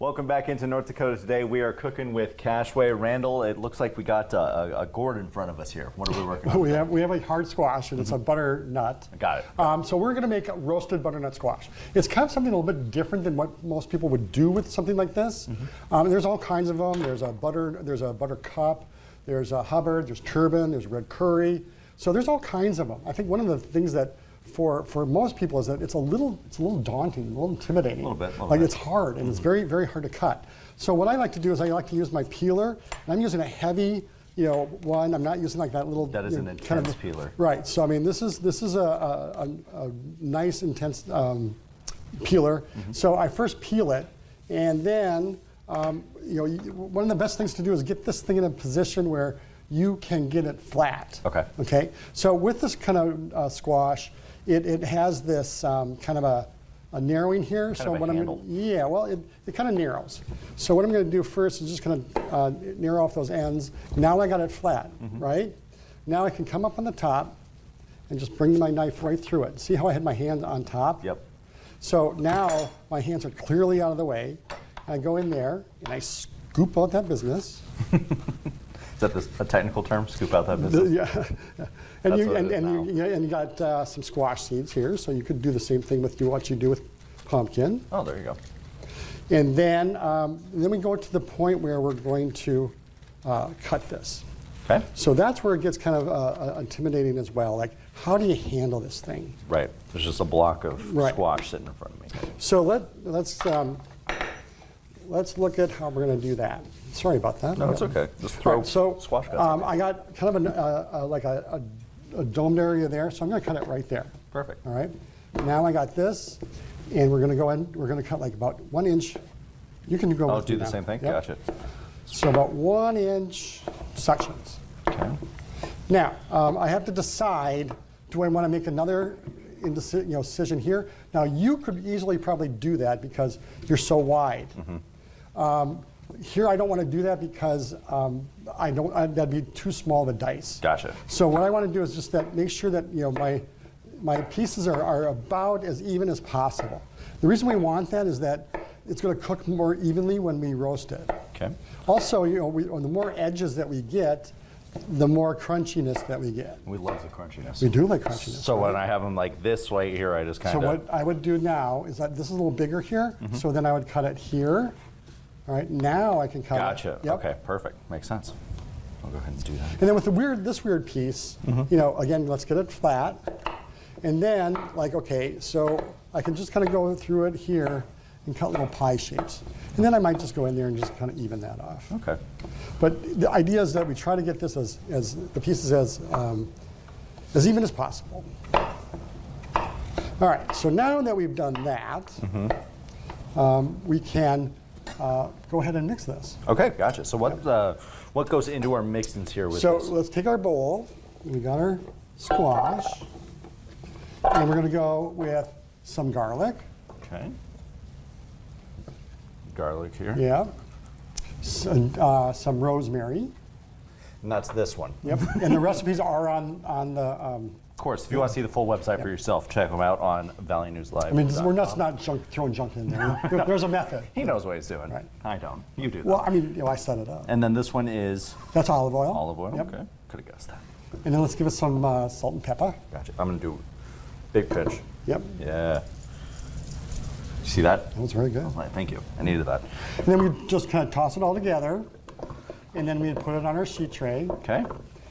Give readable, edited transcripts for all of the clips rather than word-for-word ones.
Welcome back into North Dakota today. We are cooking with Cashway. Randall, it looks like we got a gourd in front of us here. What are we working on? We have a hard squash, and it's a butternut. Got it. So we're going to make a roasted butternut squash. It's kind of something a little bit different than what most people would do with something like this. There's all kinds of them. There's a buttercup, there's a Hubbard, there's turban, there's red curry. So there's all kinds of them. I think one of the things that for most people is that it's a little daunting, a little intimidating. A little bit. Like it's hard, and it's very, very hard to cut. So what I like to do is I like to use my peeler, and I'm using a heavy, one. I'm not using like that little. That is an intense peeler. Right. So I mean, this is a nice intense peeler. So I first peel it, and then one of the best things to do is get this thing in a position where you can get it flat. Okay. Okay. So with this kind of squash, it has this kind of a narrowing here. Kind of a handle. It kind of narrows. So what I'm going to do first is just kind of narrow off those ends. Now I got it flat, right? Now I can come up on the top and just bring my knife right through it. See how I had my hand on top? Yep. So now my hands are clearly out of the way. I go in there and I scoop out that business. Is that a technical term? Scoop out that business? Yeah. And you got some squash seeds here, so you could do the same thing with what you do with pumpkin. Oh, there you go. And then we go to the point where we're going to cut this. Okay. So that's where it gets kind of intimidating as well. Like, how do you handle this thing? Right. There's just a block of squash sitting in front of me. So let's look at how we're going to do that. Sorry about that. No, it's okay. Just throw squash cuts. I got kind of like a domed area there, so I'm going to cut it right there. Perfect. All right. Now I got this, and we're going to go in. We're going to cut like about 1 inch. You can go. Oh, do the same thing. Yep. Gotcha. So about 1 inch sections. Okay. Now I have to decide: do I want to make another incision here? Now you could easily probably do that because you're so wide. Here I don't want to do that because that'd be too small of a dice. Gotcha. So what I want to do is just make sure that my pieces are about as even as possible. The reason we want that is that it's going to cook more evenly when we roast it. Okay. Also, the more edges that we get, the more crunchiness that we get. We love the crunchiness. We do like crunchiness. So when I have them like this right here, I just kind of. So what I would do now is that this is a little bigger here, so then I would cut it here. All right, now I can cut it. Gotcha. Yep. Okay, perfect. Makes sense. I'll go ahead and do that. And then with this weird piece, again, let's get it flat. And then, so I can just kind of go through it here and cut little pie shapes. And then I might just go in there and just kind of even that off. Okay. But the idea is that we try to get this as the pieces as even as possible. All right, so now that we've done that, we can go ahead and mix this. Okay, gotcha. So what goes into our mixins here with this? So let's take our bowl. We got our squash, and we're going to go with some garlic. Okay. Garlic here. Yeah. Some rosemary. And that's this one. Yep. And the recipes are on the. Of course, if you want to see the full website for yourself, check them out on Valley News Live. I mean, we're not throwing junk in there. There's a method. He knows what he's doing. Right. I don't. You do. Well, I mean, I set it up. And then this one is. That's olive oil. Olive oil. Yep. Okay. Could have guessed that. And then let's give it some salt and pepper. Gotcha. I'm gonna do big pinch. Yep. Yeah. You see that? That was very good. Oh, thank you. I needed that. And then we just kind of toss it all together, and then we'd put it on our sheet tray. Okay.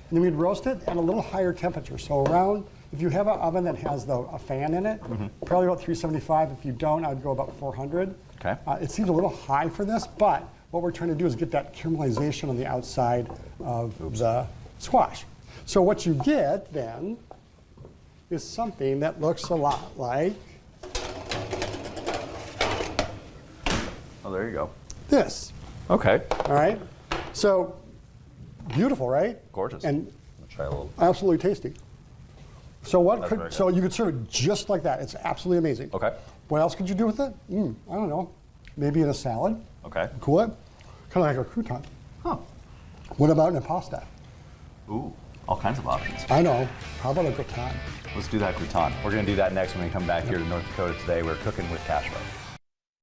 And then we'd roast it at a little higher temperature. So around, if you have an oven that has a fan in it, probably about 375. If you don't, I'd go about 400. Okay. It seems a little high for this, but what we're trying to do is get that caramelization on the outside of the squash. So what you get then is something that looks a lot like there you go. this. Okay. All right. So beautiful, right? Gorgeous. And try a little. absolutely tasty. So So you could serve it just like that. It's absolutely amazing. Okay. What else could you do with it? I don't know. Maybe in a salad. Okay. Cool it. Kind of like a crouton. Huh. What about in a pasta? Ooh, all kinds of options. I know. How about a gratin? Let's do that crouton. We're going to do that next when we come back here to North Dakota today. We're cooking with Cashway.